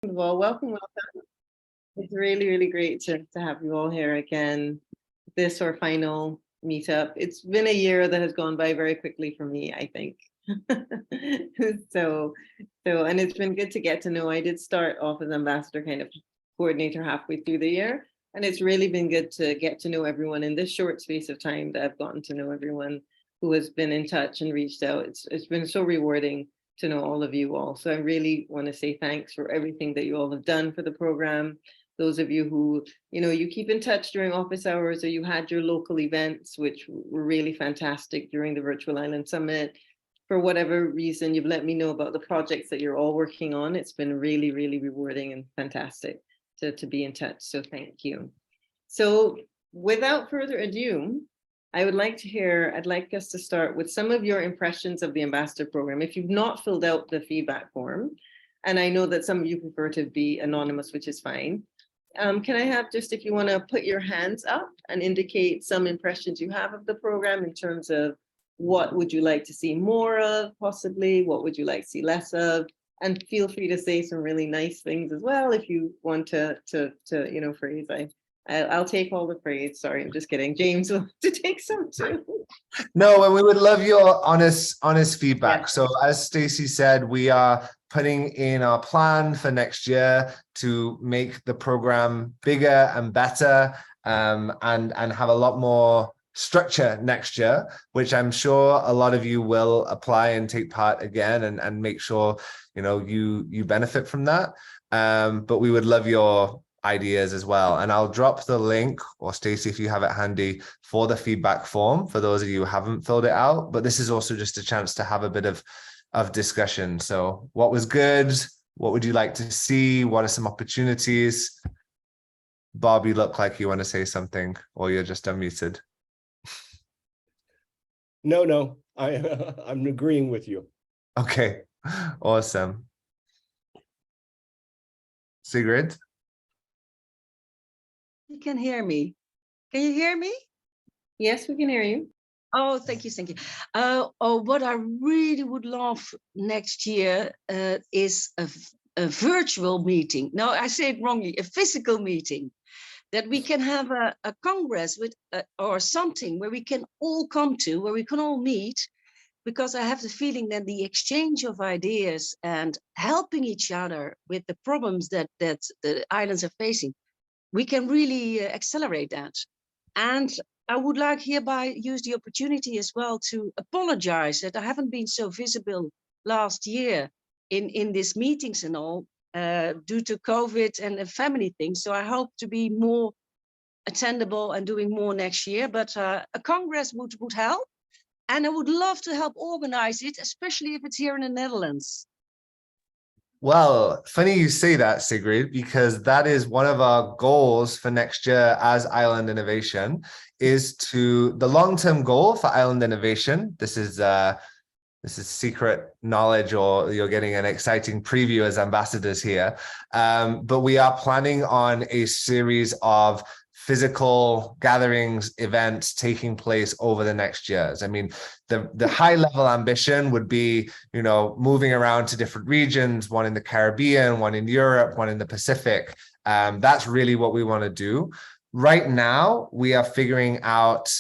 Well, welcome. It's really, really great to have you all here again. This our final meetup. It's been a year that has gone by very quickly for me, I think. so, and it's been good to get to know. I did start off as ambassador kind of coordinator halfway through the year, and it's really been good to get to know everyone in this short space of time that I've gotten to know everyone who has been in touch and reached out. It's been so rewarding to know all of you all. So I really want to say thanks for everything that you all have done for the program. Those of you who, you keep in touch during office hours, or you had your local events, which were really fantastic during the Virtual Island Summit. For whatever reason, you've let me know about the projects that you're all working on. It's been really, really rewarding and fantastic to be in touch. So thank you. So without further ado, I'd like us to start with some of your impressions of the Ambassador Program. If you've not filled out the feedback form, and I know that some of you prefer to be anonymous, which is fine. Can I have just, if you want to put your hands up and indicate some impressions you have of the program in terms of what would you like to see more of, possibly, what would you like to see less of? And feel free to say some really nice things as well if you want to phrase. I'll take all the praise. Sorry, I'm just kidding. James will have to take some too. No, and we would love your honest feedback. Yeah. So as Stacey said, we are putting in our plan for next year to make the program bigger and better, and have a lot more structure next year, which I'm sure a lot of you will apply and take part again and make sure you benefit from that. But we would love your ideas as well, and I'll drop the link, or Stacey, if you have it handy, for the feedback form for those of you who haven't filled it out. But this is also just a chance to have a bit of discussion. So what was good? What would you like to see? What are some opportunities? Bob, you look like you want to say something, or you're just unmuted. No, I'm agreeing with you. Okay, awesome. Sigrid? You can hear me. Can you hear me? Yes, we can hear you. Oh, thank you. What I really would love next year is a virtual meeting. No, I say it wrongly, a physical meeting, that we can have a congress with or something where we can all come to, where we can all meet, because I have the feeling that the exchange of ideas and helping each other with the problems that the islands are facing, we can really accelerate that. And I would like hereby use the opportunity as well to apologize that I haven't been so visible last year in these meetings and all, due to COVID and family things. So I hope to be more attendable and doing more next year, but a congress would help. And I would love to help organize it, especially if it's here in the Netherlands. Well, funny you say that, Sigrid, because that is one of our goals for next year as Island Innovation, is the long-term goal for Island Innovation. This is secret knowledge, or you're getting an exciting preview as ambassadors here. But we are planning on a series of physical gatherings, events taking place over the next years. I mean, the high level ambition would be, moving around to different regions, one in the Caribbean, one in Europe, one in the Pacific. That's really what we want to do. Right now, we are figuring out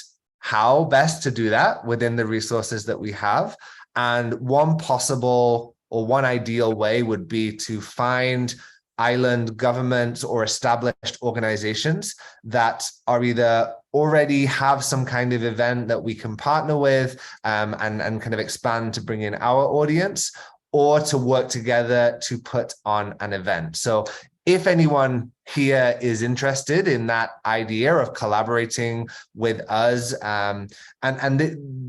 how best to do that within the resources that we have. And one possible or one ideal way would be to find island governments or established organizations that are either already have some kind of event that we can partner with, and kind of expand to bring in our audience, or to work together to put on an event. So if anyone here is interested in that idea of collaborating with us,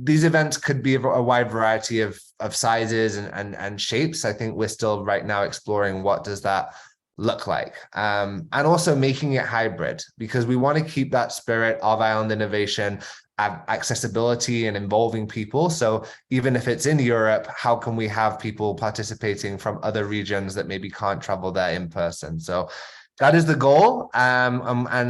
these events could be a wide variety of sizes and shapes. I think we're still right now exploring what does that look like, and also making it hybrid, because we want to keep that spirit of Island Innovation, accessibility and involving people. So even if it's in Europe, how can we have people participating from other regions that maybe can't travel there in person? So that is the goal. And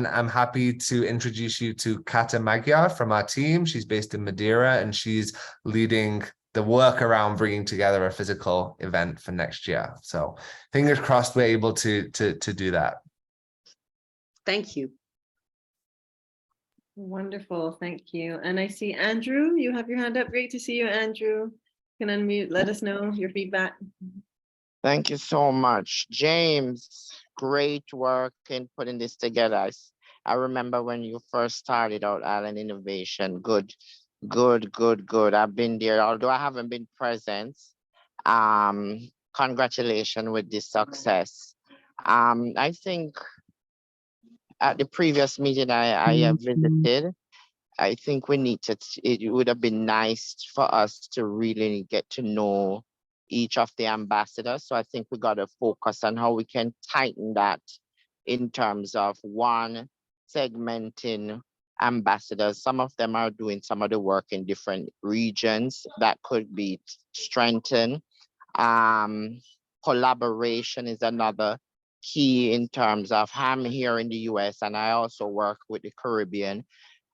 I'm happy to introduce you to Kata Magyar from our team. She's based in Madeira, and she's leading the work around bringing together a physical event for next year. So fingers crossed we're able to do that. Thank you. Wonderful, thank you. And I see Andrew, you have your hand up. Great to see you, Andrew. You can unmute, let us know your feedback. Thank you so much. James, great work in putting this together. I remember when you first started out Island Innovation. Good, good, good, good. I've been there, although I haven't been present. Congratulations with this success. I think at the previous meeting I have visited, I think we need to, it would have been nice for us to really get to know each of the ambassadors. So I think we got to focus on how we can tighten that in terms of one, segmenting ambassadors. Some of them are doing some of the work in different regions that could be strengthened. Collaboration is another key in terms of I'm here in the US and I also work with the Caribbean.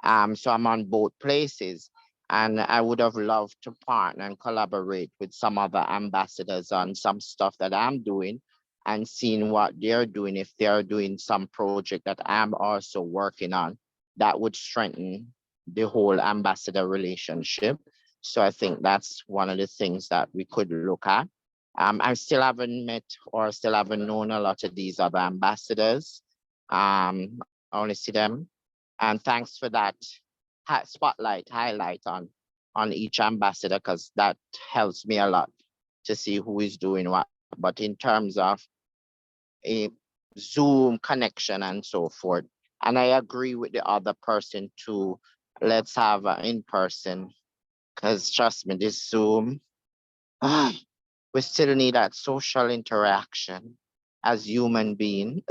So I'm on both places, and I would have loved to partner and collaborate with some other ambassadors on some stuff that I'm doing and seeing what they're doing. If they're doing some project that I'm also working on, that would strengthen the whole ambassador relationship. So I think that's one of the things that we could look at. I still haven't met or still haven't known a lot of these other ambassadors. I only see them. And thanks for that highlight on each ambassador, because that helps me a lot to see who is doing what. But in terms of a Zoom connection and so forth, and I agree with the other person too, let's have an in-person, because trust me, this Zoom, we still need that social interaction as human beings.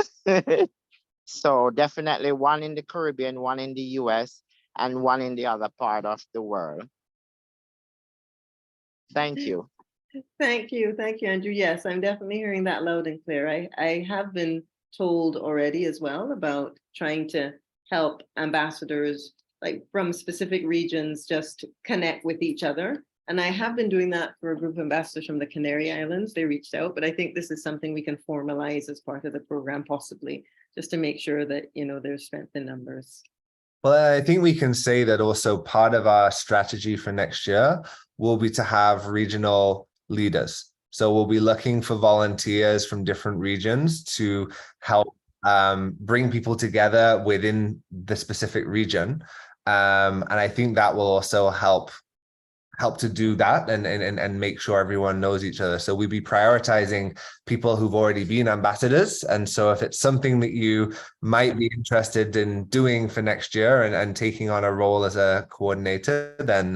So definitely one in the Caribbean, one in the US, and one in the other part of the world. Thank you. Thank you, Andrew. Yes, I'm definitely hearing that loud and clear. I have been told already as well about trying to help ambassadors like from specific regions just connect with each other. And I have been doing that for a group of ambassadors from the Canary Islands. They reached out, but I think this is something we can formalize as part of the program, possibly, just to make sure that, you know, there's strength in numbers. Well, I think we can say that also part of our strategy for next year will be to have regional leaders. So we'll be looking for volunteers from different regions to help bring people together within the specific region. And I think that will also help to do that and make sure everyone knows each other. So we'd be prioritizing people who've already been ambassadors. And so if it's something that you might be interested in doing for next year and taking on a role as a coordinator, then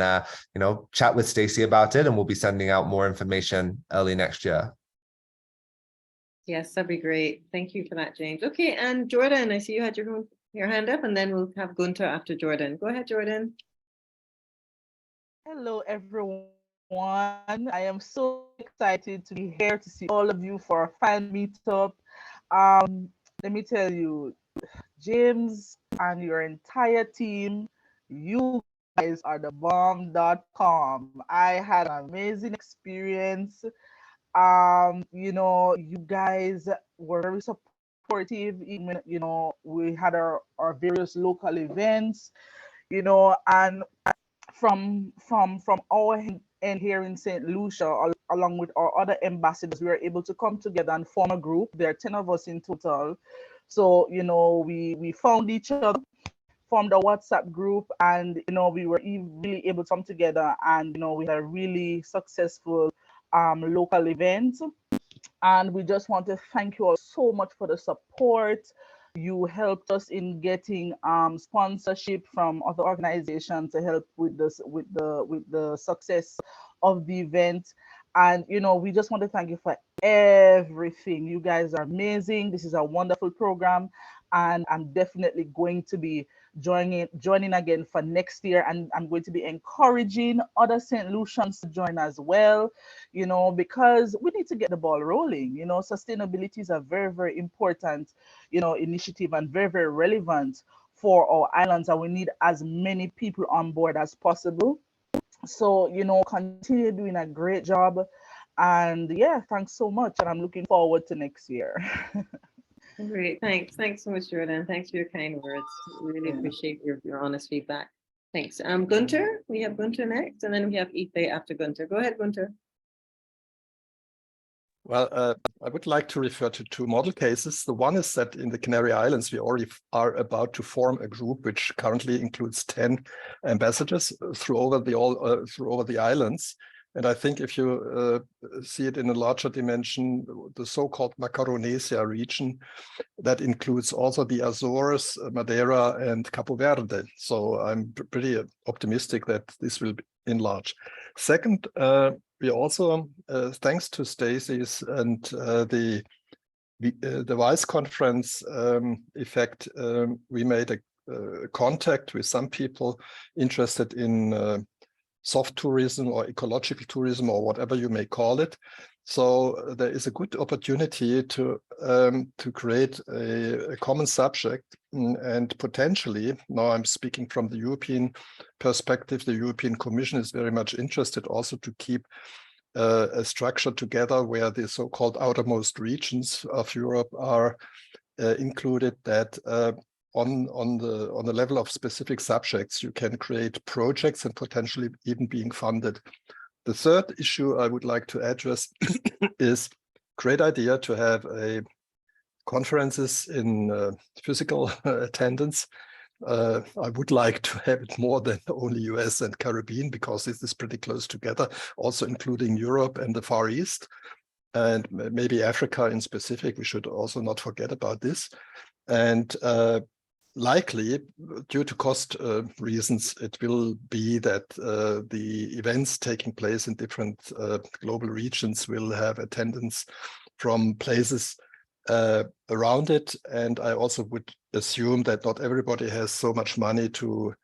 you know, chat with Stacey about it, and we'll be sending out more information early next year. Yes, that'd be great. Thank you for that, James. Okay, and Jordan, I see you had your hand up, and then we'll have Gunter after Jordan. Go ahead, Jordan. Hello, everyone. I am so excited to be here to see all of you for a fan meetup. Let me tell you, James and your entire team, you guys are the bomb.com. I had an amazing experience. You know, you guys were very supportive, even, you know, we had our various local events, you know, and from our end here in St. Lucia, along with our other ambassadors, we were able to come together and form a group. There are 10 of us in total. So, you know, we found each other, formed a WhatsApp group, and, you know, we were really able to come together, and, you know, we had a really successful local event. And we just want to thank you all so much for the support. You helped us in getting sponsorship from other organizations to help with this, with the success of the event. And, you know, we just want to thank you for everything. You guys are amazing. This is a wonderful program, and I'm definitely going to be joining again for next year. And I'm going to be encouraging other St. Lucians to join as well, you know, because we need to get the ball rolling. You know, sustainability is a very, very important, you know, initiative, and very, very relevant for our islands. And we need as many people on board as possible. So, continue doing a great job. And yeah, thanks so much. And I'm looking forward to next year. Great, thanks. Thanks so much, Jordan. Thanks for your kind words. Really Yeah. appreciate your honest feedback. Thanks. Gunter, we have Gunter next, and then we have Ife after Gunter. Go ahead, Gunter. Well, I would like to refer to two model cases. The one is that in the Canary Islands, we already are about to form a group which currently includes 10 ambassadors through over the islands. And I think if you see it in a larger dimension, the so-called Macaronesia region, that includes also the Azores, Madeira, and Capo Verde. So I'm pretty optimistic that this will enlarge. Second, we also, thanks to Stacey's and the WISE conference effect, we made a contact with some people interested in soft tourism or ecological tourism or whatever you may call it. So there is a good opportunity to create a common subject, and potentially, now I'm speaking from the European perspective, the European Commission is very much interested also to keep a structure together where the so-called outermost regions of Europe are included, that on the level of specific subjects, you can create projects and potentially even being funded. The third issue I would like to address is great idea to have conferences in physical attendance. I would like to have it more than only US and Caribbean, because this is pretty close together, also including Europe and the Far East, and maybe Africa in specific. We should also not forget about this. And likely, due to cost reasons, it will be that the events taking place in different global regions will have attendance from places around it. And I also would assume that not everybody has so much money to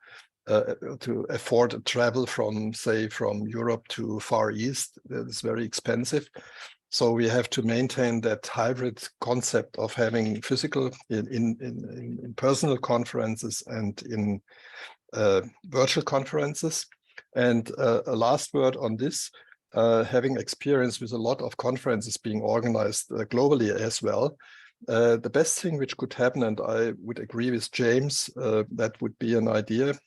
afford a travel from, say, from Europe to Far East. It's very expensive. So we have to maintain that hybrid concept of having physical in personal conferences and in virtual conferences. And a last word on this, having experience with a lot of conferences being organized globally as well, the best thing which could happen, and I would agree with James, that would be an idea,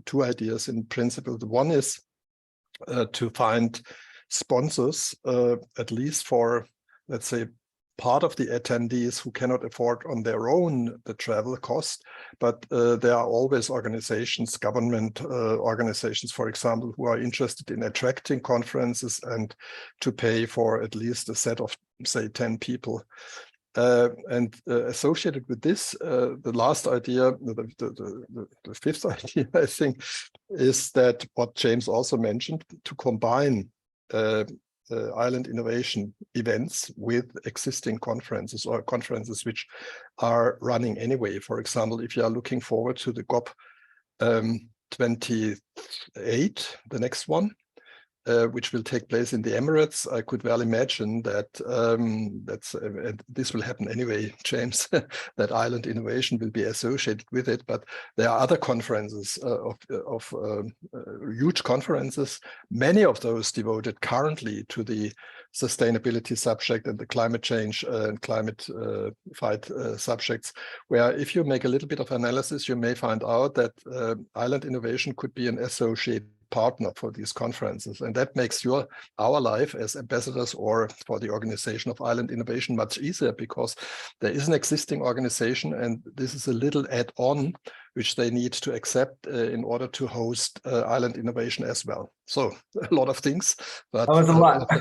two ideas in principle. The one is to find sponsors, at least for, let's say, part of the attendees who cannot afford on their own the travel cost, but there are always organizations, government organizations, for example, who are interested in attracting conferences and to pay for at least a set of, say, 10 people. And associated with this, the last idea, the fifth idea, I think, is that what James also mentioned, to combine island innovation events with existing conferences or conferences which are running anyway. For example, if you are looking forward to the COP 28, the next one, which will take place in the Emirates, I could well imagine that this will happen anyway, James, that island innovation will be associated with it. But there are other conferences of huge conferences, many of those devoted currently to the sustainability subject and the climate change and climate fight subjects, where if you make a little bit of analysis, you may find out that island innovation could be an associate partner for these conferences, and that makes our life as ambassadors or for the organization of island innovation much easier, because there is an existing organization and this is a little add-on which they need to accept in order to host island innovation as well. So a lot of things, but that was a lot.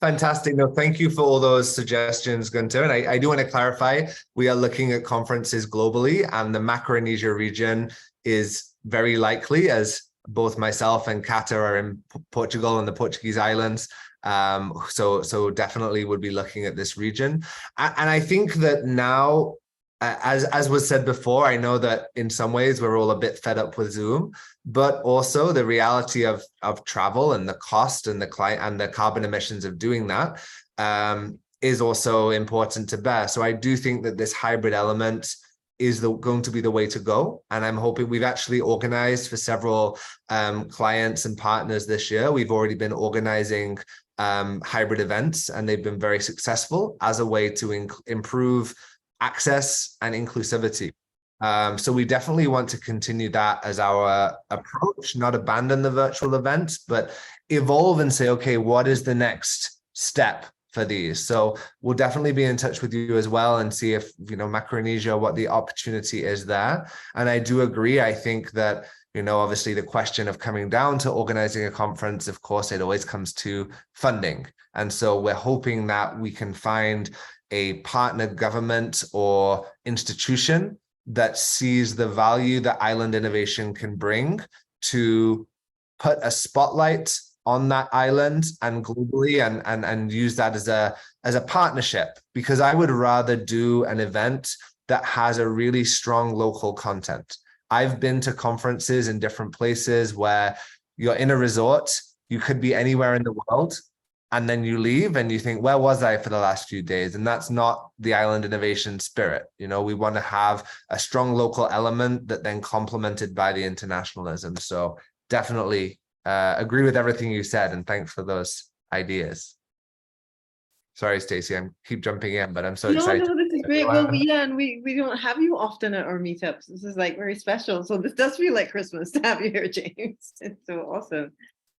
Fantastic. No, thank you for all those suggestions, Gunter. And I do want to clarify, we are looking at conferences globally, and the Macaronesia region is very likely, as both myself and Kata are in Portugal and the Portuguese islands. So definitely would be looking at this region. And I think that now, as was said before, I know that in some ways we're all a bit fed up with Zoom, but also the reality of travel and the cost and the carbon emissions of doing that is also important to bear. So I do think that this hybrid element is going to be the way to go. And I'm hoping we've actually organized for several clients and partners this year. We've already been organizing hybrid events, and they've been very successful as a way to improve access and inclusivity. So we definitely want to continue that as our approach, not abandon the virtual events, but evolve and say, okay, what is the next step for these? So we'll definitely be in touch with you as well and see if, Micronesia, what the opportunity is there. And I do agree. I think that, obviously the question of coming down to organizing a conference, of course, it always comes to funding. And so we're hoping that we can find a partner government or institution that sees the value that Island Innovation can bring to put a spotlight on that island and globally, and use that as a partnership, because I would rather do an event that has a really strong local content. I've been to conferences in different places where you're in a resort, you could be anywhere in the world, and then you leave and you think, where was I for the last few days? And that's not the Island Innovation spirit. We want to have a strong local element that then complemented by the internationalism. So definitely agree with everything you said, and thanks for those ideas. Sorry, Stacey, I keep jumping in, but I'm so excited. No, this is great. Well, and we don't have you often at our meetups. This is like very special. So this does feel like Christmas to have you here, James. It's so awesome.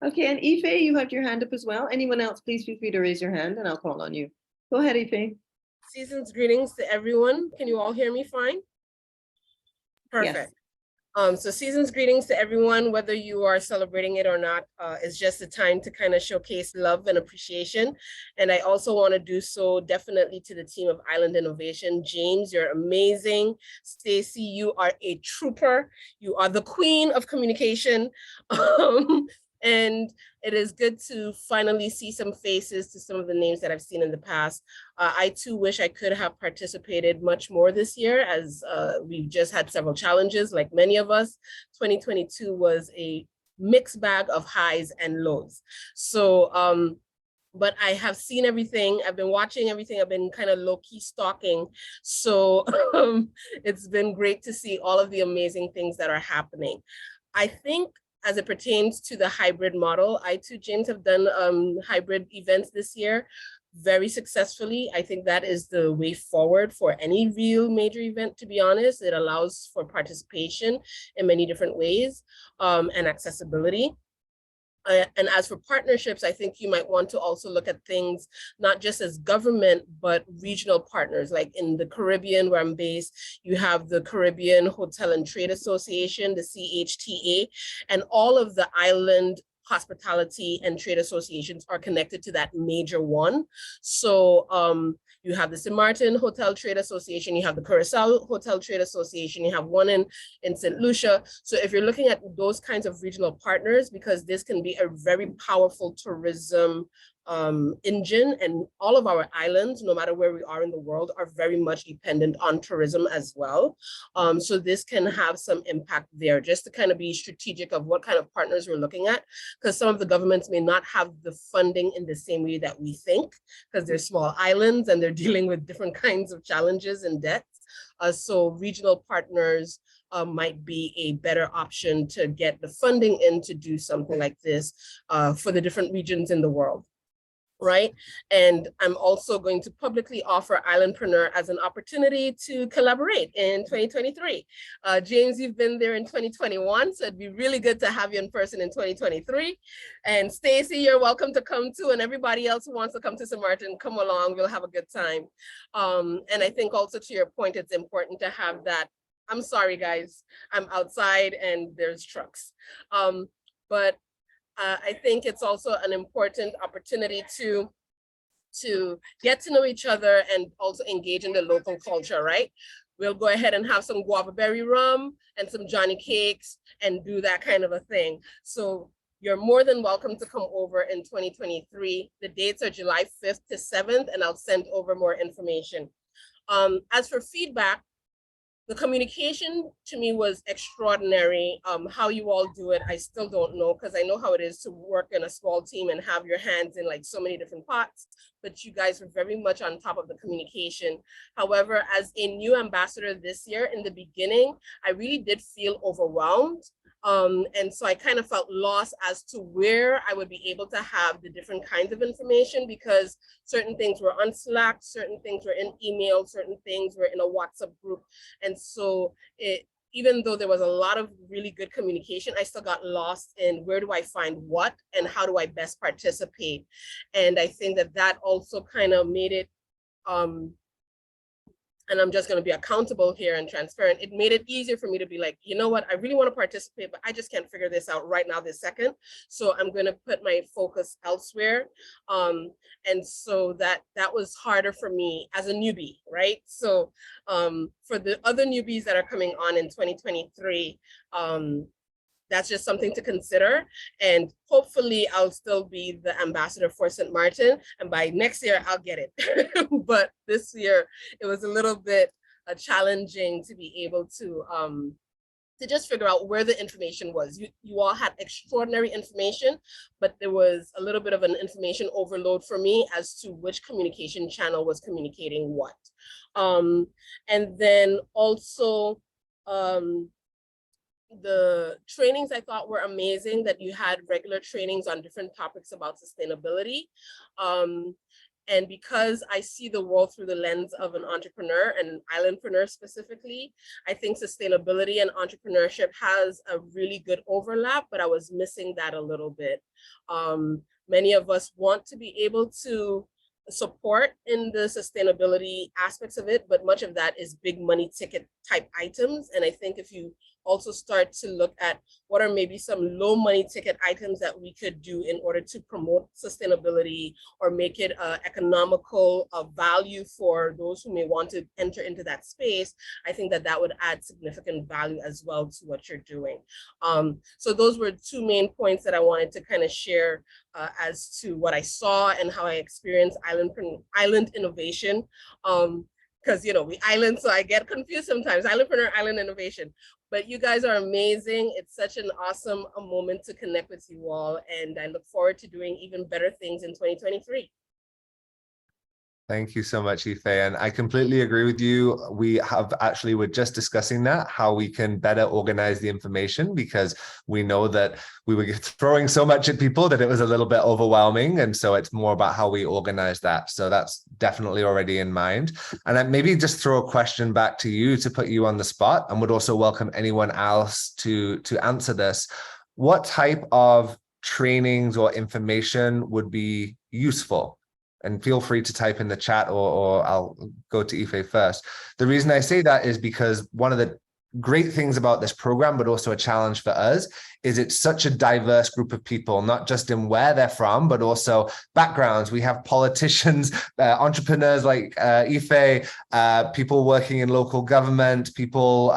Okay, and Ife, you have your hand up as well. Anyone else, please feel free to raise your hand and I'll call on you. Go ahead, Ife. Season's greetings to everyone. Can you all hear me fine? Perfect. Yes. So season's greetings to everyone, whether you are celebrating it or not. It's just a time to kind of showcase love and appreciation. And I also want to do so definitely to the team of Island Innovation. James, you're amazing. Stacey, you are a trooper. You are the queen of communication. And it is good to finally see some faces to some of the names that I've seen in the past. I too wish I could have participated much more this year, as we've just had several challenges like many of us. 2022 was a mixed bag of highs and lows. So, but I have seen everything. I've been watching everything. I've been kind of low-key stalking. So it's been great to see all of the amazing things that are happening. I think as it pertains to the hybrid model, I too, James, have done hybrid events this year very successfully. I think that is the way forward for any real major event, to be honest. It allows for participation in many different ways and accessibility. And as for partnerships, I think you might want to also look at things not just as government, but regional partners. Like in the Caribbean, where I'm based, you have the Caribbean Hotel and Trade Association, the CHTA, and all of the island hospitality and trade associations are connected to that major one. So you have the St. Martin Hotel Trade Association, you have the Curacao Hotel Trade Association, you have one in St. Lucia. So if you're looking at those kinds of regional partners, because this can be a very powerful tourism engine, and all of our islands, no matter where we are in the world, are very much dependent on tourism as well. So this can have some impact there, just to kind of be strategic of what kind of partners we're looking at, because some of the governments may not have the funding in the same way that we think, because they're small islands and they're dealing with different kinds of challenges and debts. So regional partners might be a better option to get the funding in to do something like this for the different regions in the world. Right. And I'm also going to publicly offer Islandpreneur as an opportunity to collaborate in 2023. James, you've been there in 2021, so it'd be really good to have you in person in 2023. And Stacey, you're welcome to come too. And everybody else who wants to come to St. Martin, come along, we'll have a good time. And I think also to your point, it's important to have that. I'm sorry, guys, I'm outside and there's trucks. But I think it's also an important opportunity to get to know each other and also engage in the local culture, right? We'll go ahead and have some guava berry rum and some Johnny cakes and do that kind of a thing. So you're more than welcome to come over in 2023. The dates are July 5th to 7th, and I'll send over more information. As for feedback, the communication to me was extraordinary. How you all do it, I still don't know, because I know how it is to work in a small team and have your hands in like so many different pots, but you guys were very much on top of the communication. However, as a new ambassador this year, in the beginning, I really did feel overwhelmed. And so I kind of felt lost as to where I would be able to have the different kinds of information, because certain things were on Slack, certain things were in email, certain things were in a WhatsApp group. And so even though there was a lot of really good communication, I still got lost in where do I find what and how do I best participate. And I think that that also kind of made it, and I'm just going to be accountable here and transparent, it made it easier for me to be like, you know what, I really want to participate, but I just can't figure this out right now, this second. So I'm going to put my focus elsewhere. And so that was harder for me as a newbie, right? So for the other newbies that are coming on in 2023, that's just something to consider. And hopefully I'll still be the ambassador for St. Martin. And by next year, I'll get it. But this year, it was a little bit challenging to be able to just figure out where the information was. You all had extraordinary information, but there was a little bit of an information overload for me as to which communication channel was communicating what. And then also, the trainings I thought were amazing, that you had regular trainings on different topics about sustainability. And because I see the world through the lens of an entrepreneur and an islandpreneur specifically, I think sustainability and entrepreneurship has a really good overlap, but I was missing that a little bit. Many of us want to be able to support in the sustainability aspects of it, but much of that is big money ticket type items. And I think if you also start to look at what are maybe some low money ticket items that we could do in order to promote sustainability or make it economical value for those who may want to enter into that space, I think that that would add significant value as well to what you're doing. So those were two main points that I wanted to kind of share as to what I saw and how I experienced island innovation. Because, you know, we island, so I get confused sometimes, islandpreneur, island innovation. But you guys are amazing. It's such an awesome moment to connect with you all. And I look forward to doing even better things in 2023. Thank you so much, Ife. And I completely agree with you. We were just discussing that, how we can better organize the information, because we know that we were throwing so much at people that it was a little bit overwhelming. And so it's more about how we organize that. So that's definitely already in mind. And I maybe just throw a question back to you to put you on the spot, and would also welcome anyone else to answer this. What type of trainings or information would be useful? And feel free to type in the chat, or I'll go to Ife first. The reason I say that is because one of the great things about this program, but also a challenge for us, is it's such a diverse group of people, not just in where they're from, but also backgrounds. We have politicians, entrepreneurs like Ife, people working in local government, people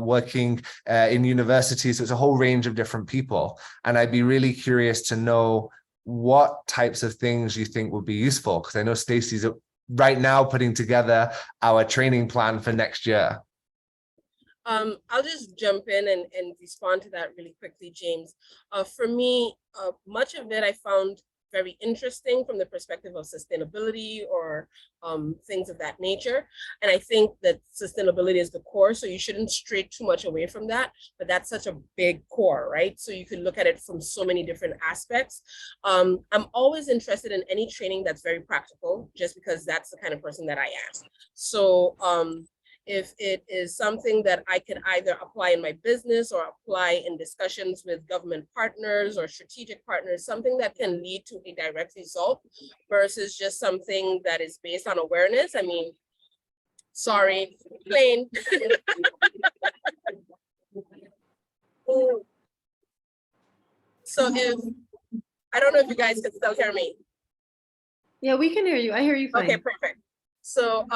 working in universities. So it's a whole range of different people. And I'd be really curious to know what types of things you think would be useful, because I know Stacey's right now putting together our training plan for next year. I'll just jump in and respond to that really quickly, James. For me, much of it I found very interesting from the perspective of sustainability or things of that nature. And I think that sustainability is the core, so you shouldn't stray too much away from that, but that's such a big core, right? So you can look at it from so many different aspects. I'm always interested in any training that's very practical, just because that's the kind of person that I am. So if it is something that I can either apply in my business or apply in discussions with government partners or strategic partners, something that can lead to a direct result versus just something that is based on awareness. I mean, sorry, plain. So I don't know if you guys can still hear me. Yeah, we can hear you. I hear you fine. Okay, perfect. So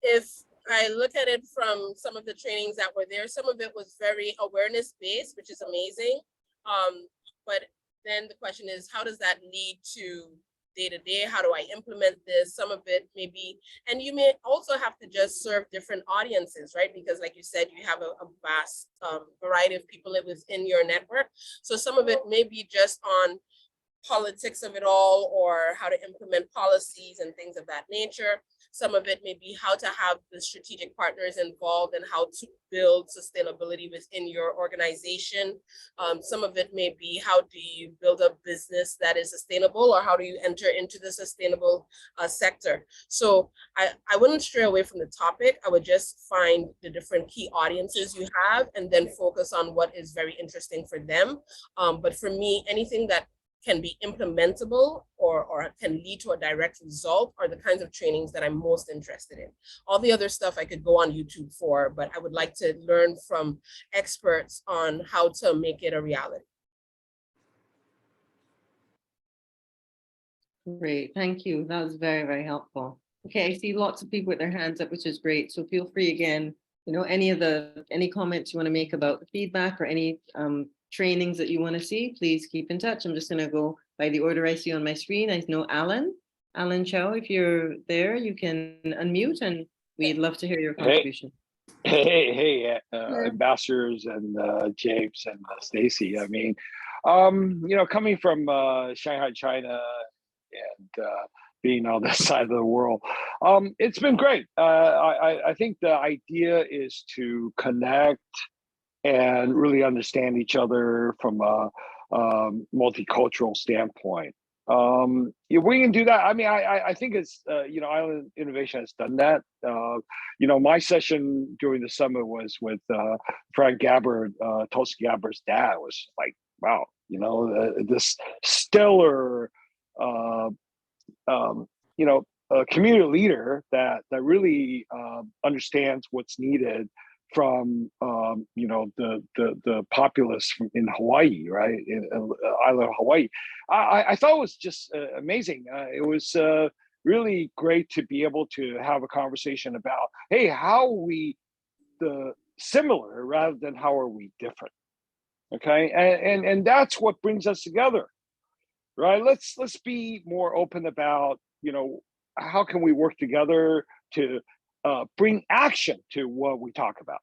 if I look at it from some of the trainings that were there, some of it was very awareness-based, which is amazing. But then the question is, how does that lead to day to day. How do I implement this? Some of it may be, and you may also have to just serve different audiences, right? Because like you said, you have a vast variety of people within your network. So some of it may be just on politics of it all, or how to implement policies and things of that nature. Some of it may be how to have the strategic partners involved and how to build sustainability within your organization. Some of it may be how do you build a business that is sustainable, or how do you enter into the sustainable sector. So I wouldn't stray away from the topic. I would just find the different key audiences you have and then focus on what is very interesting for them. But for me, anything that can be implementable or can lead to a direct result are the kinds of trainings that I'm most interested in. All the other stuff I could go on YouTube for, but I would like to learn from experts on how to make it a reality. Great, thank you. That was very, very helpful. Okay, I see lots of people with their hands up, which is great. So feel free again, any comments you want to make about the feedback or any trainings that you want to see, please keep in touch. I'm just going to go by the order I see on my screen. I know Alan Chow, if you're there, you can unmute and we'd love to hear your contribution. Hey, ambassadors and James and Stacy. I mean, coming from Shanghai, China, and being on this side of the world, it's been great. I think the idea is to connect and really understand each other from a multicultural standpoint. If we can do that, I mean, I think it's, Island Innovation has done that. My session during the summit was with Frank Gabbard, Tulsi Gabbard's dad. It was like, wow, this stellar, community leader that really understands what's needed from the populace in Hawaii, right, in island of Hawaii. I thought it was just amazing. It was really great to be able to have a conversation about, hey, how are we similar rather than how are we different? Okay, and that's what brings us together, right? Let's be more open about how can we work together to bring action to what we talk about,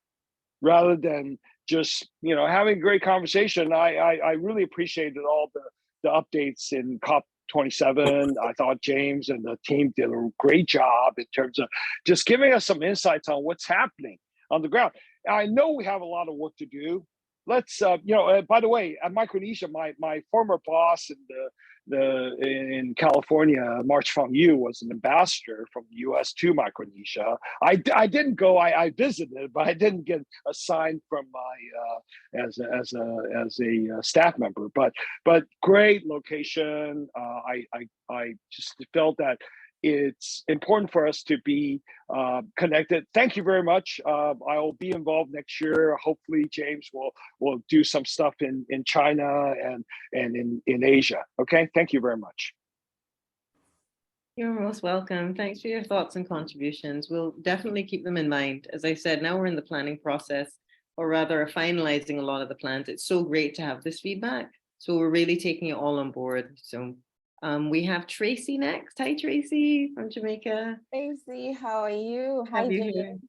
rather than just having a great conversation. I really appreciated all the updates in COP27. I thought James and the team did a great job in terms of just giving us some insights on what's happening on the ground. I know we have a lot of work to do. Let's by the way, at Micronesia, my former boss in California, March Fong Yu, was an ambassador from the U.S. to Micronesia. I didn't go. I visited, but I didn't get assigned from my as a staff member. But great location. I just felt that it's important for us to be connected. Thank you very much. I'll be involved next year. Hopefully, James will do some stuff in China and in Asia. Okay, thank you very much. You're most welcome. Thanks for your thoughts and contributions. We'll definitely keep them in mind. As I said, now we're in the planning process, or rather finalizing a lot of the plans. It's so great to have this feedback. So we're really taking it all on board. So we have Tracy next. Hi, Tracy from Jamaica. Tracy, how are you? Hi, you Jane.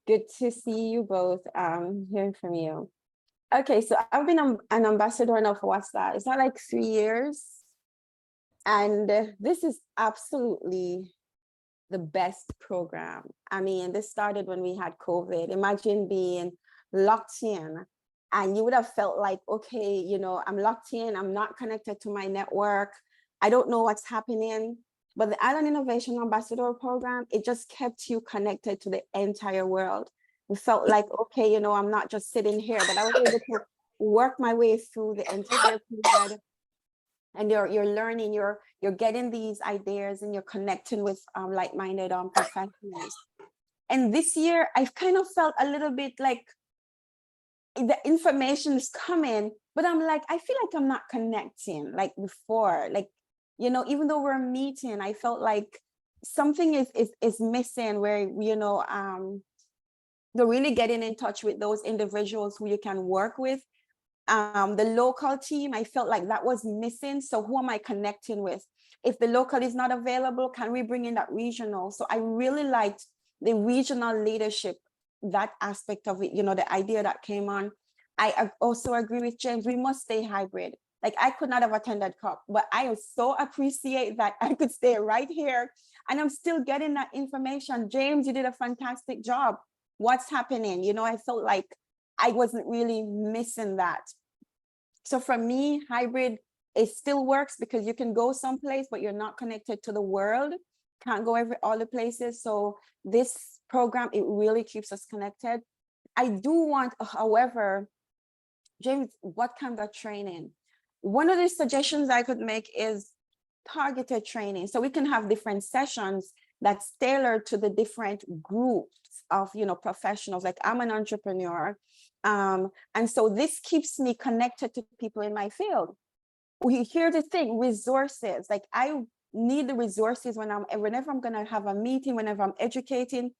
Good to see you both. Hearing from you. Okay, so I've been an ambassador now for what's that? It's not like 3 years. And this is absolutely the best program. I mean, this started when we had COVID. Imagine being locked in. And you would have felt like, okay, I'm locked in, I'm not connected to my network, I don't know what's happening. But the Island Innovation Ambassador Program, it just kept you connected to the entire world. We felt like, okay, I'm not just sitting here, but I was able to work my way through the entire period. And you're learning, you're getting these ideas, and you're connecting with like-minded professionals. And this year, I've kind of felt a little bit like, the information is coming, but I'm like, I feel like I'm not connecting like before. Like, even though we're meeting, I felt like something is missing where, you're really getting in touch with those individuals who you can work with The local team, I felt like that was missing. So who am I connecting with? If the local is not available, can we bring in that regional? So I really liked the regional leadership, that aspect of it, the idea that came on. I also agree with James, we must stay hybrid. Like I could not have attended COP, but I so appreciate that I could stay right here and I'm still getting that information. James, you did a fantastic job. What's happening? I felt like I wasn't really missing that. So for me, hybrid, it still works because you can go someplace, but you're not connected to the world. Can't go all the places. So this program, it really keeps us connected. I do want, however, James, what kind of training? One of the suggestions I could make is targeted training. So we can have different sessions that's tailored to the different groups of, professionals. Like I'm an entrepreneur. And so this keeps me connected to people in my field. We hear the thing, resources. Like I need the resources whenever I'm going to have a meeting, whenever I'm educating.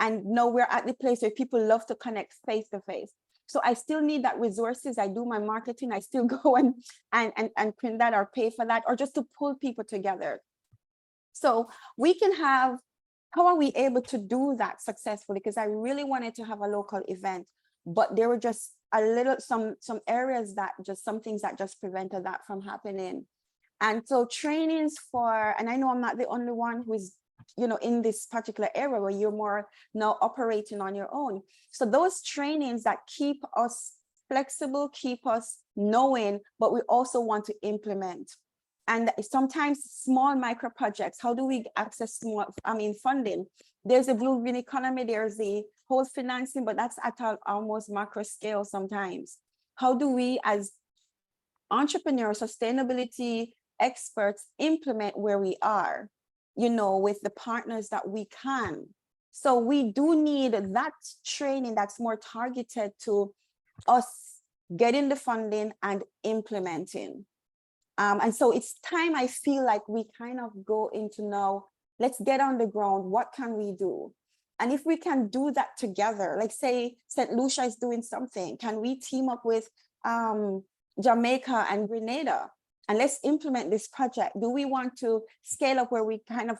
And now we're at the place where people love to connect face to face. So I still need that resources. I do my marketing. I still go and print that or pay for that, or just to pull people together. So we can have, how are we able to do that successfully? Because I really wanted to have a local event, but there were just some areas that some things that just prevented that from happening. And so trainings and I know I'm not the only one who is, in this particular area where you're more now operating on your own. So those trainings that keep us flexible, keep us knowing, but we also want to implement. And sometimes small micro projects, how do we access funding? There's a blue green economy, there's the whole financing, but that's at almost macro scale sometimes. How do we as entrepreneurs, sustainability experts implement where we are, with the partners that we can? So we do need that training that's more targeted to us getting the funding and implementing. And so it's time, I feel like we kind of go into now, let's get on the ground. What can we do? And if we can do that together, like say St. Lucia is doing something, can we team up with Jamaica and Grenada? And let's implement this project. Do we want to scale up where we kind of,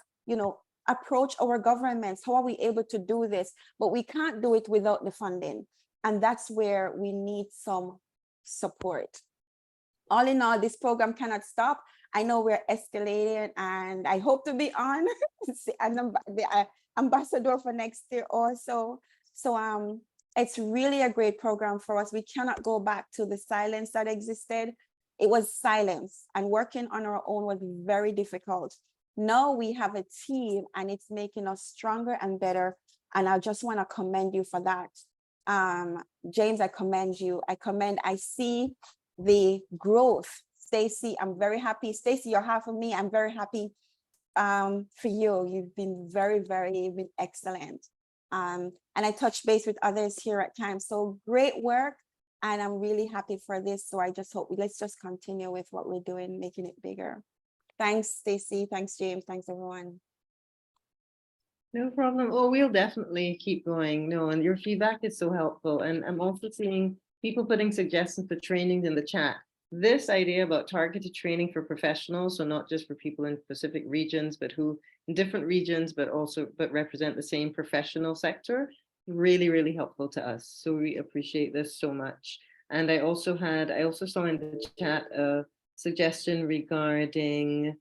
approach our governments? How are we able to do this? But we can't do it without the funding. And that's where we need some support. All in all, this program cannot stop. I know we're escalating and I hope to be on the ambassador for next year also. So it's really a great program for us. We cannot go back to the silence that existed. It was silence, and working on our own was very difficult. Now we have a team and it's making us stronger and better. And I just want to commend you for that. James, I commend you. I see the growth. Stacy, I'm very happy. Stacy, you're half of me. I'm very happy for you. You've been you've been excellent. And I touch base with others here at times. So great work. And I'm really happy for this. So I just hope let's just continue with what we're doing, making it bigger. Thanks, Stacy. Thanks, James. Thanks, everyone. No problem. Oh, we'll definitely keep going. No, and your feedback is so helpful. And I'm also seeing people putting suggestions for trainings in the chat. This idea about targeted training for professionals, so not just for people in specific regions, but who in different regions, but represent the same professional sector, really, really helpful to us. So we appreciate this so much. And I also saw in the chat a suggestion regarding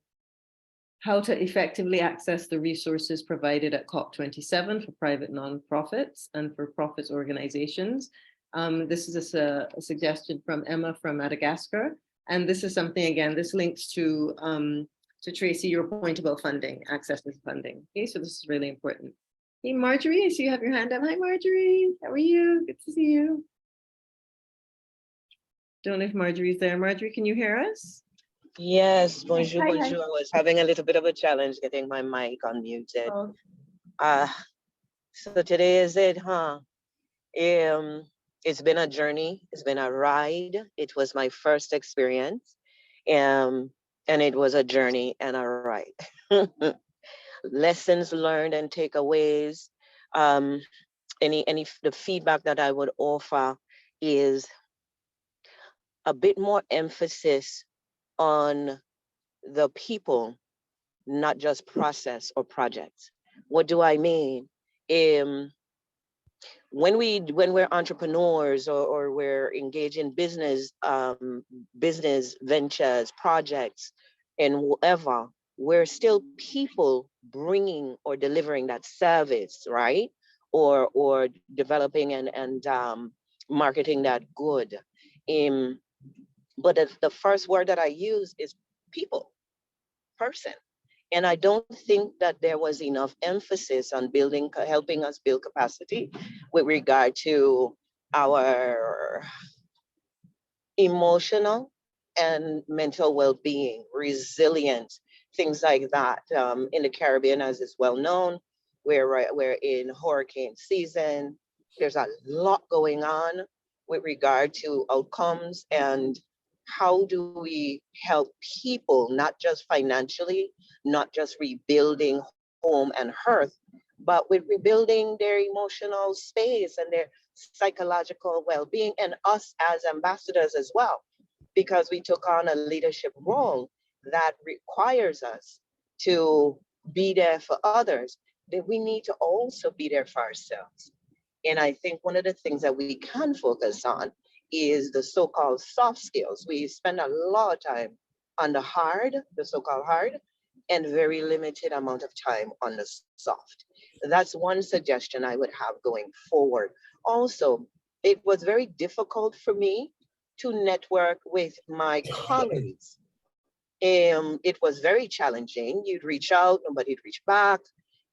how to effectively access the resources provided at COP27 for private nonprofits and for profits organizations. This is a suggestion from Emma from Madagascar. And this is something, again, this links to Tracy, your point about funding, access to funding. Okay, so this is really important. Hey, Marjorie, I see you have your hand up. Hi, Marjorie. How are you? Good to see you. Don't know if Marjorie's there. Marjorie, can you hear us? Yes, bonjour, Hi, hi. bonjour. I was having a little bit of a challenge getting my mic unmuted. Oh. So today is it, huh? It's been a journey. It's been a ride. It was my first experience, and it was a journey and a ride. Lessons learned and takeaways. The feedback that I would offer is a bit more emphasis on the people, not just process or projects. What do I mean? When we're entrepreneurs or we're engaged in business ventures, projects, and whatever, we're still people bringing or delivering that service, right? Or developing and marketing that good. But the first word that I use is people, person. And I don't think that there was enough emphasis on helping us build capacity with regard to our emotional and mental well-being, resilience, things like that. In the Caribbean, as is well known, we're in hurricane season. There's a lot going on with regard to outcomes, and how do we help people, not just financially, not just rebuilding home and hearth, but with rebuilding their emotional space and their psychological well-being, and us as ambassadors as well, because we took on a leadership role that requires us to be there for others, that we need to also be there for ourselves. And I think one of the things that we can focus on is the so-called soft skills. We spend a lot of time on the so-called hard, and very limited amount of time on the soft. That's one suggestion I would have going forward. Also, it was very difficult for me to network with my colleagues. It was very challenging. You'd reach out, nobody'd reach back.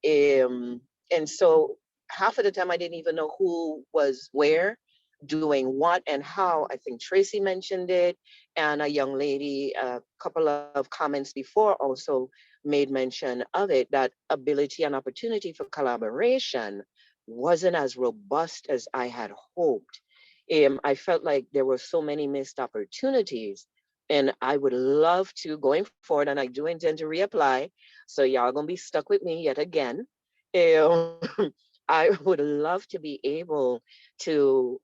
And so half of the time I didn't even know who was where, doing what and how. I think Tracy mentioned it, and a young lady, a couple of comments before also made mention of it, that ability and opportunity for collaboration wasn't as robust as I had hoped. I felt like there were so many missed opportunities, and I would love to, going forward, and I do intend to reapply, so y'all gonna be stuck with me yet again. I would love to be able to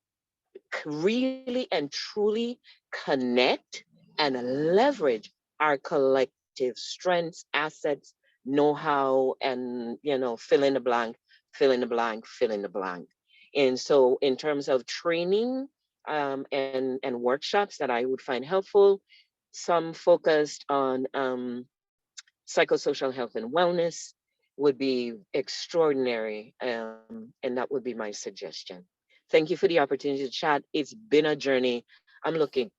really and truly connect and leverage our collective strengths, assets, know-how, and fill in the blank, fill in the blank, fill in the blank. And so in terms of training and workshops that I would find helpful, some focused on psychosocial health and wellness would be extraordinary, and that would be my suggestion. Thank you for the opportunity to chat. It's been a journey. I'm looking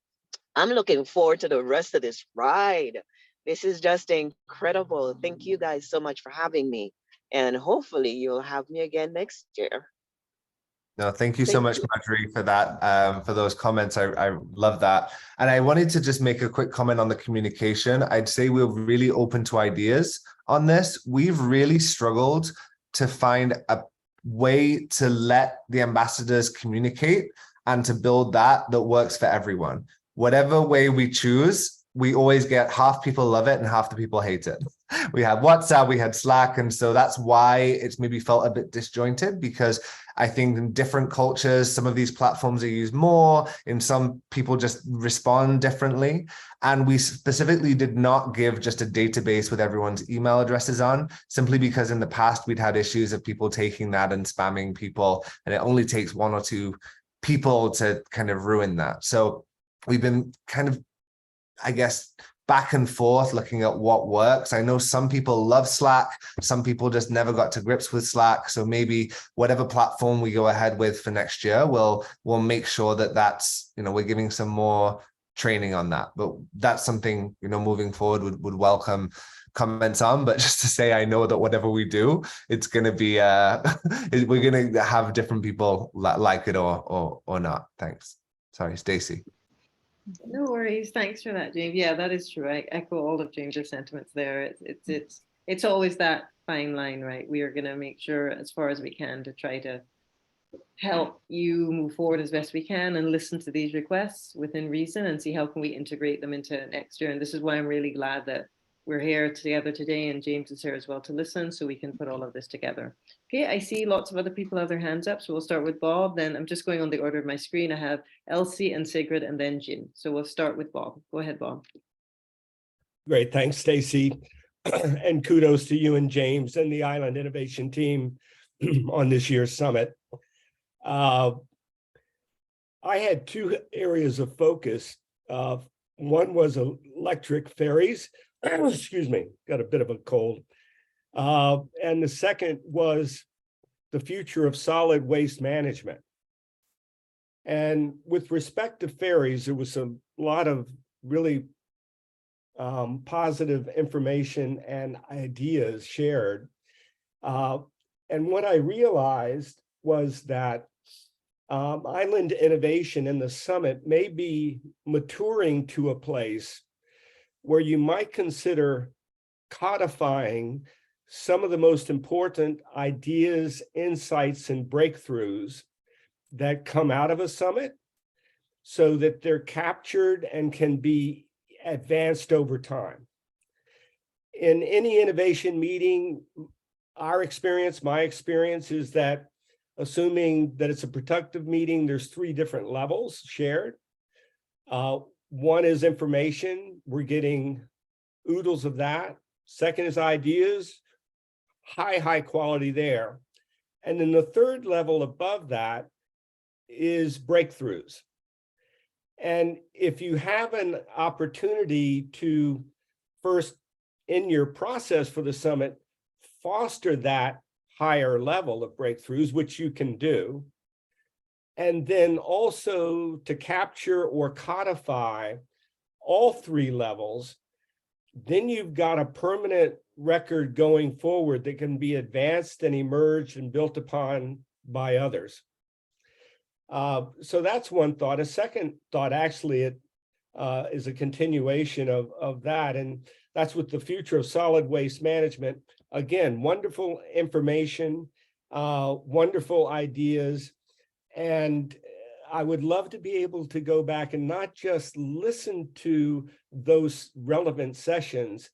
forward to the rest of this ride. This is just incredible. Thank you guys so much for having me. And hopefully you'll have me again next year. No, thank you so much, Marjorie, for that, for those comments. I love that. And I wanted to just make a quick comment on the communication. I'd say we're really open to ideas on this. We've really struggled to find a way to let the ambassadors communicate and to build that works for everyone. Whatever way we choose, we always get half people love it and half the people hate it. We had WhatsApp, we had Slack, and so that's why it's maybe felt a bit disjointed, because I think in different cultures, some of these platforms are used more, and some people just respond differently. And we specifically did not give just a database with everyone's email addresses on, simply because in the past we'd had issues of people taking that and spamming people, and it only takes one or two people to kind of ruin that. So we've been kind of, I guess, back and forth looking at what works. I know some people love Slack, some people just never got to grips with Slack. So maybe whatever platform we go ahead with for next year, we'll make sure that that's, we're giving some more training on that. But that's something, moving forward would welcome comments on. But just to say, I know that whatever we do, it's going to be, we're going to have different people like it or not. Thanks. Sorry, Stacey. No worries. Thanks for that, James. Yeah, that is true. I echo all of James's sentiments there. It's always that fine line, right? We are going to make sure as far as we can to try to help you move forward as best we can and listen to these requests within reason and see how can we integrate them into next year. And this is why I'm really glad that we're here together today, and James is here as well to listen, so we can put all of this together. Okay, I see lots of other people have their hands up, so we'll start with Bob. Then I'm just going on the order of my screen. I have Elsie and Sigrid and then Jin. So we'll start with Bob. Go ahead, Bob. Great, thanks, Stacy. And kudos to you and James and the Island Innovation team on this year's summit. I had two areas of focus. One was electric ferries. Excuse me, got a bit of a cold. And the second was the future of solid waste management. And with respect to ferries, there was a lot of really positive information and ideas shared. And what I realized was that Island Innovation in the summit may be maturing to a place where you might consider codifying some of the most important ideas, insights, and breakthroughs that come out of a summit so that they're captured and can be advanced over time. In any innovation meeting, our experience, my experience is that assuming that it's a productive meeting, there's 3 different levels shared. One is information. We're getting oodles of that. Second is ideas, high quality there. And then the third level above that is breakthroughs. And if you have an opportunity to first, in your process for the summit, foster that higher level of breakthroughs, which you can do, and then also to capture or codify all 3 levels, then you've got a permanent record going forward that can be advanced and emerged and built upon by others. So that's one thought. A second thought actually is a continuation of that, and that's with the future of solid waste management. Again, wonderful information, wonderful ideas, and I would love to be able to go back and not just listen to those relevant sessions,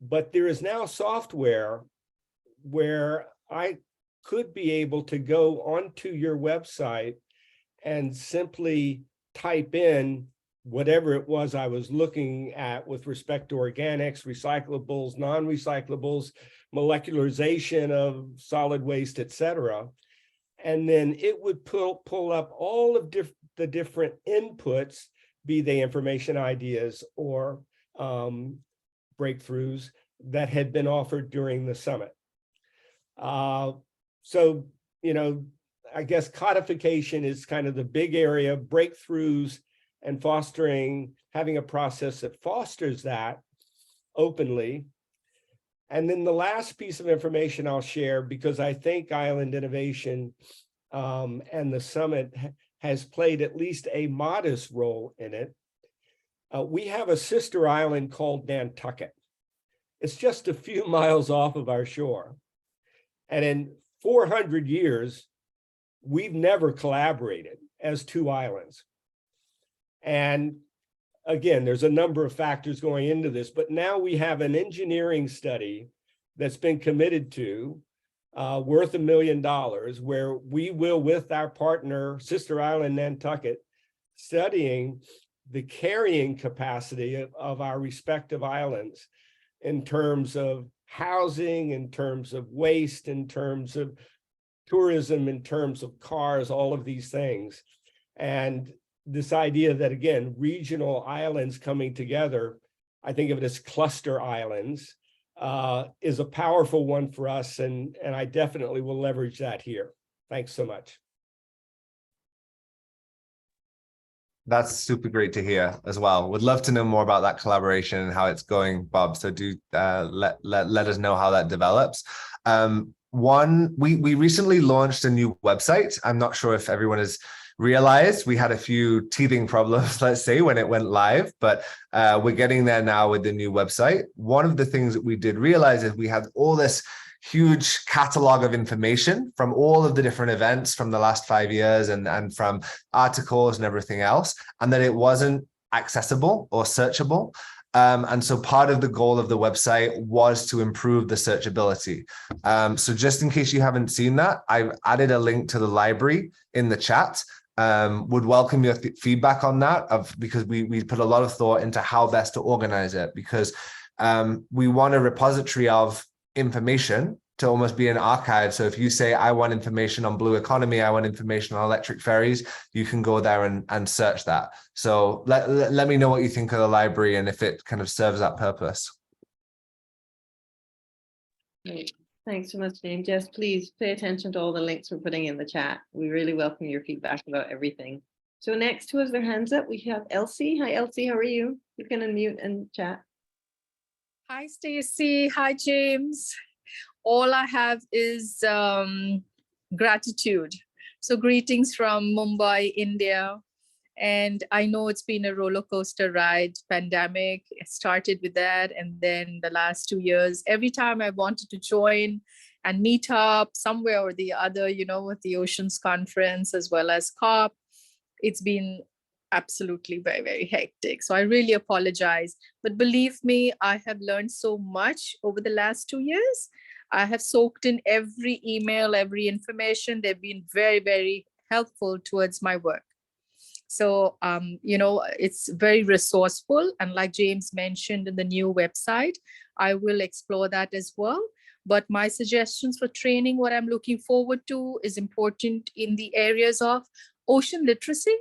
but there is now software where I could be able to go onto your website and simply type in whatever it was I was looking at with respect to organics, recyclables, non-recyclables, molecularization of solid waste, et cetera. And then it would pull up all of the different inputs, be they information ideas or breakthroughs that had been offered during the summit. So, you know, I guess codification is kind of the big area, breakthroughs and fostering, having a process that fosters that openly. And then the last piece of information I'll share, because I think Island Innovation and the summit has played at least a modest role in it. We have a sister island called Nantucket. It's just a few miles off of our shore. And in 400 years, we've never collaborated as 2 islands. And again, there's a number of factors going into this, but now we have an engineering study that's been committed to worth $1 million, where we will, with our partner, sister island Nantucket, studying the carrying capacity of our respective islands in terms of housing, in terms of waste, in terms of tourism, in terms of cars, all of these things. And this idea that, again, regional islands coming together, I think of it as cluster islands, is a powerful one for us. And I definitely will leverage that here. Thanks so much. That's super great to hear as well. Would love to know more about that collaboration and how it's going, Bob. So do let us know how that develops. We recently launched a new website. I'm not sure if everyone has realized. We had a few teething problems, let's say, when it went live, but we're getting there now with the new website. One of the things that we did realize is we had all this huge catalog of information from all of the different events from the last 5 years and from articles and everything else, and that it wasn't accessible or searchable. And so part of the goal of the website was to improve the searchability. So just in case you haven't seen that, I've added a link to the library in the chat. Would welcome your feedback on that, because we put a lot of thought into how best to organize it, because we want a repository of information to almost be an archive. So if you say, I want information on blue economy, I want information on electric ferries, you can go there and search that. So let me know what you think of the library and if it kind of serves that purpose. Great. Thanks so much, James. Yes, please pay attention to all the links we're putting in the chat. We really welcome your feedback about everything. So next who has their hands up, we have Elsie. Hi, Elsie, how are you? You can unmute and chat. Hi, Stacy. Hi, James. All I have is gratitude. So greetings from Mumbai, India. And I know it's been a roller coaster ride, pandemic. It started with that. And then the last 2 years, every time I wanted to join and meet up somewhere or the other, you know, with the Oceans Conference as well as COP, it's been absolutely very, very hectic. So I really apologize. But believe me, I have learned so much over the last 2 years. I have soaked in every email, every information. They've been very, very helpful towards my work. So, you know, it's very resourceful. And like James mentioned in the new website, I will explore that as well. But my suggestions for training, what I'm looking forward to is important in the areas of ocean literacy.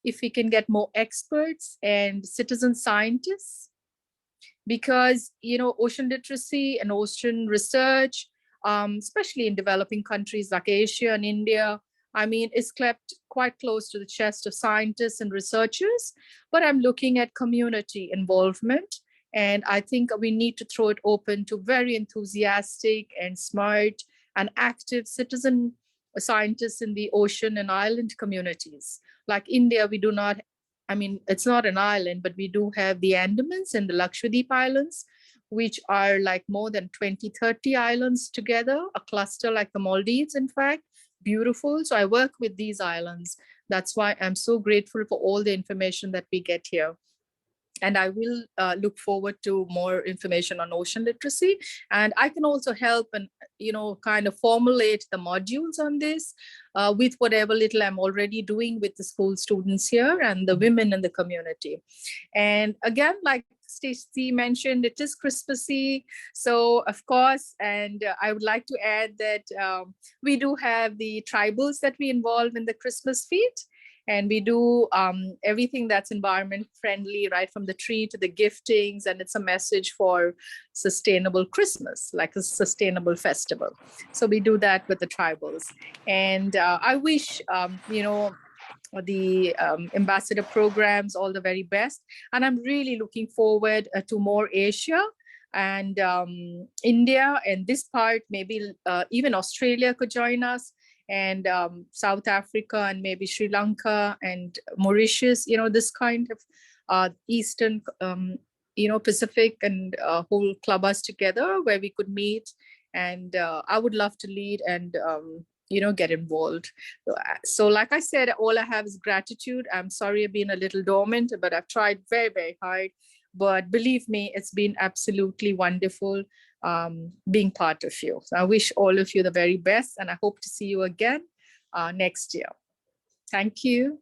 If we can get more experts and citizen scientists, because, you know, ocean literacy and ocean research, especially in developing countries like Asia and India, I mean, it's kept quite close to the chest of scientists and researchers, but I'm looking at community involvement. And I think we need to throw it open to very enthusiastic and smart and active citizen scientists in the ocean and island communities. Like India, we do not, I mean, it's not an island, but we do have the Andamans and the Lakshadweep Islands, which are like more than 20, 30 islands together, a cluster like the Maldives, in fact, beautiful. So I work with these islands. That's why I'm so grateful for all the information that we get here. And I will look forward to more information on ocean literacy. And I can also help and, you know, kind of formulate the modules on this with whatever little I'm already doing with the school students here and the women in the community. And again, like Stacey mentioned, it is Christmassy. So of course, and I would like to add that we do have the tribals that we involve in the Christmas feast. And we do everything that's environment friendly, right from the tree to the giftings. And it's a message for sustainable Christmas, like a sustainable festival. So we do that with the tribals. And I wish, you know, the ambassador programs all the very best. And I'm really looking forward to more Asia and India, and this part, maybe even Australia could join us, and South Africa, and maybe Sri Lanka and Mauritius, you know, this kind of Eastern, you know, Pacific and whole club us together where we could meet. And I would love to lead and, you know, get involved. So like I said, all I have is gratitude. I'm sorry I've been a little dormant, but I've tried very, very hard. But believe me, it's been absolutely wonderful being part of you. So I wish all of you the very best, and I hope to see you again next year. Thank you.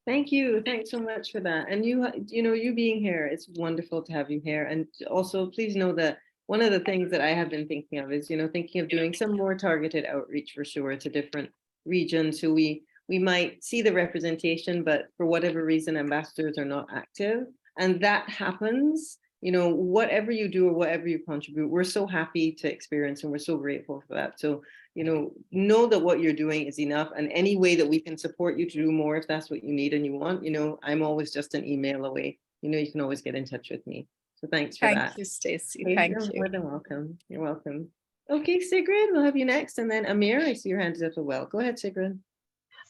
Thank you. Thanks so much for that. And you know, you being here, it's wonderful to have you here. And also, please know that one of the things that I have been thinking of is, you know, thinking of doing some more targeted outreach for sure to different regions who we might see the representation, but for whatever reason, ambassadors are not active. And that happens, you know, whatever you do or whatever you contribute, we're so happy to experience and we're so grateful for that. So, you know that what you're doing is enough, and any way that we can support you to do more, if that's what you need and you want, you know, I'm always just an email away. You know, you can always get in touch with me. So thanks for that. Thank you, Stacey. Thank you. You're more than welcome. You're welcome. Okay, Sigrid, we'll have you next. And then Amir, I see your hand is up as well. Go ahead, Sigrid.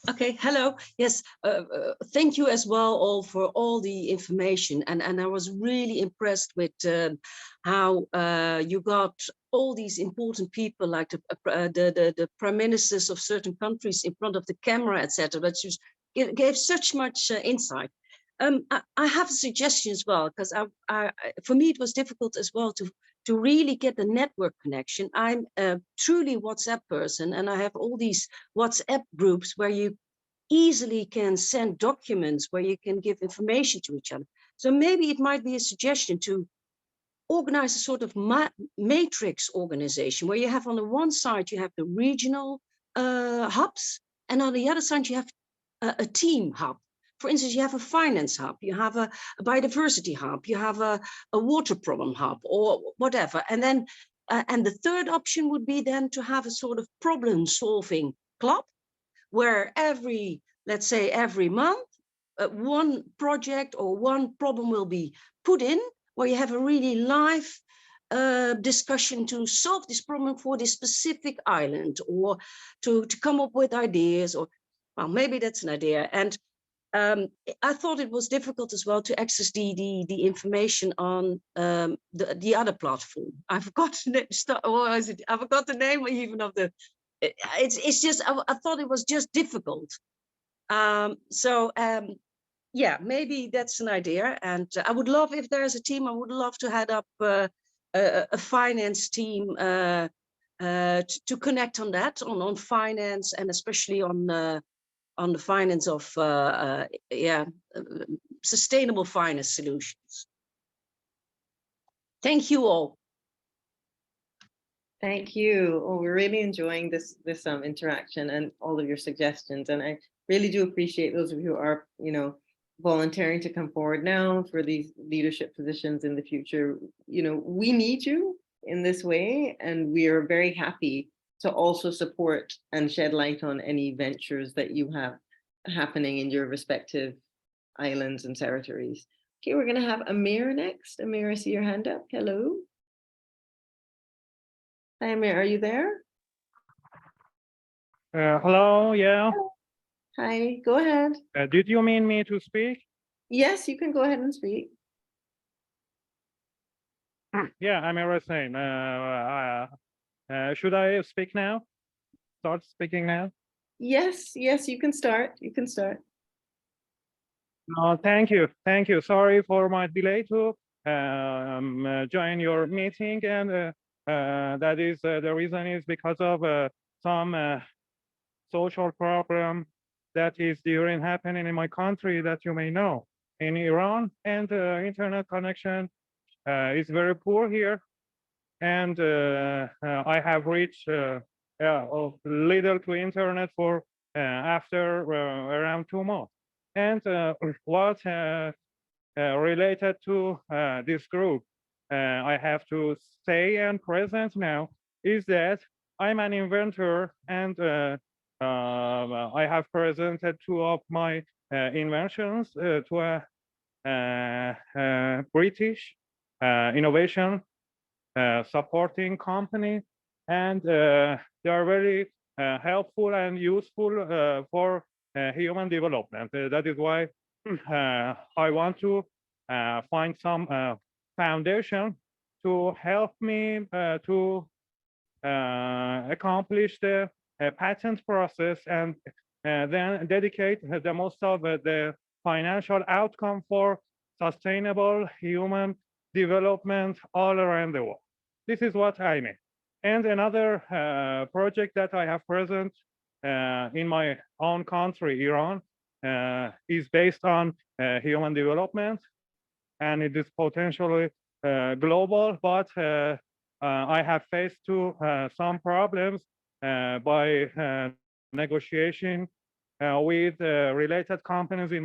Okay, hello. Yes, thank you as well all for all the information. And I was really impressed with how you got all these important people like the prime ministers of certain countries in front of the camera, etc. That just gave such much insight. I have a suggestion as well, because for me, it was difficult as well to really get the network connection. I'm a truly WhatsApp person, and I have all these WhatsApp groups where you easily can send documents, where you can give information to each other. So maybe it might be a suggestion to organize a sort of matrix organization, where you have on the one side, you have the regional hubs, and on the other side, you have a team hub. For instance, you have a finance hub, you have a biodiversity hub, you have a water problem hub, or whatever. And then, and the third option would be then to have a sort of problem solving club, where let's say every month, one project or one problem will be put in, where you have a really live discussion to solve this problem for this specific island, or to come up with ideas, or well, maybe that's an idea. And I thought it was difficult as well to access the information on the other platform. I forgot I forgot the name even of the. It's just I thought it was just difficult. Yeah, maybe that's an idea. And I would love, if there's a team, I would love to head up a finance team to connect on that, on finance, and especially on the finance of sustainable finance solutions. Thank you all. Thank you. Oh, we're really enjoying this interaction and all of your suggestions. And I really do appreciate those of you who are, volunteering to come forward now for these leadership positions in the future. We need you in this way, and we are very happy to also support and shed light on any ventures that you have happening in your respective islands and territories. Okay, we're going to have Amir next. Amir, I see your hand up. Hello. Hi, Amir, are you there? Hello, yeah. Hi, go ahead. Did you mean me to speak? Yes, you can go ahead and speak. Yeah, I'm Hussein. Should I speak now? Start speaking now? Yes, you can start. You can start. Thank you. Thank you. Sorry for my delay to join your meeting, and that is the reason is because of some social problem that is during happening in my country that you may know in Iran, and internet connection is very poor here, and I have reached little to internet for after around 2 months. And what related to this group I have to say and present now is that I'm an inventor, and I have presented 2 of my inventions to a British innovation supporting company, and they are very helpful and useful for human development. That is why I want to find some foundation to help me to accomplish the patent process, and then dedicate the most of the financial outcome for sustainable human development all around the world. This is what I mean. And another project that I have present in my own country, Iran, is based on human development, and it is potentially global, but I have faced some problems by negotiation with related companies in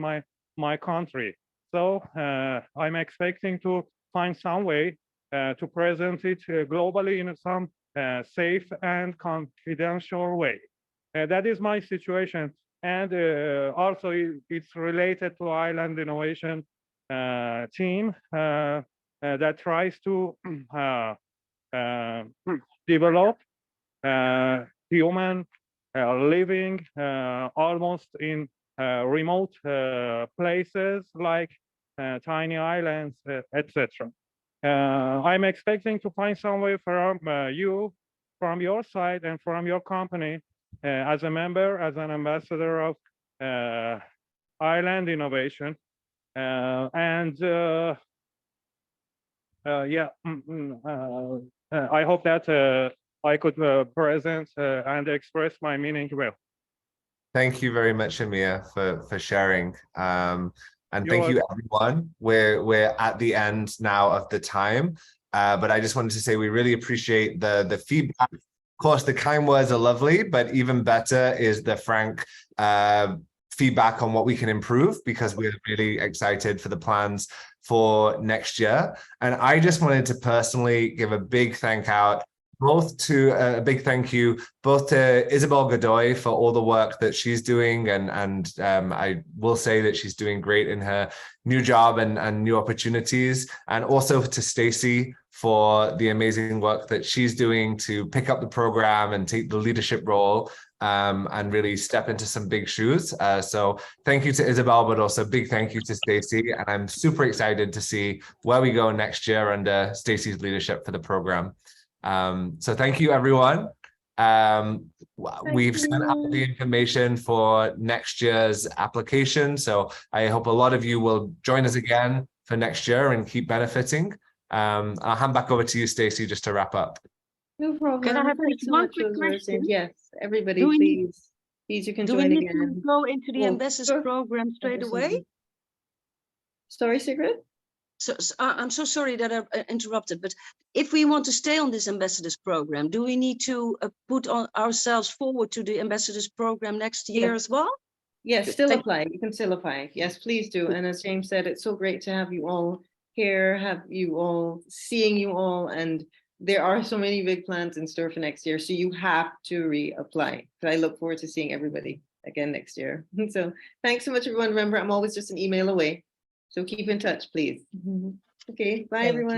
my country. So I'm expecting to find some way to present it globally in some safe and confidential way. That is my situation. And also it's related to Island Innovation team that tries to develop human living almost in remote places like tiny islands, etc. I'm expecting to find some way from you, from your side, and from your company as a member, as an ambassador of Island Innovation, And yeah, I hope that I could present and express my meaning well. Thank you very much, Amir, for sharing. And You're thank you, everyone. We're at the end now of the time, but I just wanted to say we really appreciate the feedback. Of course, the kind words are lovely, but even better is the frank feedback on what we can improve, because we're really excited for the plans for next year. And I just wanted to personally give a big thank you both to Isabel Godoy for all the work that she's doing, and I will say that she's doing great in her new job and new opportunities, and also to Stacey for the amazing work that she's doing to pick up the program and take the leadership role and really step into some big shoes. So thank you to Isabel, but also big thank you to Stacey, and I'm super excited to see where we go next year under Stacey's leadership for the program. So thank you, everyone. We've sent out the information for next year's application, so I hope a lot of you will join us again for next year and keep benefiting. I'll hand back over to you, Stacey, just to wrap up. No problem. Can I have Thanks so one much, quick those were question? Yes, everybody, Do we need- please. Please, you can Do we join need to again. go into the Oh, ambassadors sure. program straight away? Sorry, Sigrid? So, I'm so sorry that I interrupted, but if we want to stay on this ambassadors program, do we need to put ourselves forward to the ambassadors program next year Yes. as well? Yes, Good, still thank- apply. You can still apply. Yes, please do. And as James said, it's so great to have you all here, seeing you all, and there are so many big plans in store for next year. So you have to reapply. So I look forward to seeing everybody again next year. So thanks so much, everyone. Remember, I'm always just an email away. So keep in touch, please. Okay, bye, Thank everyone. you.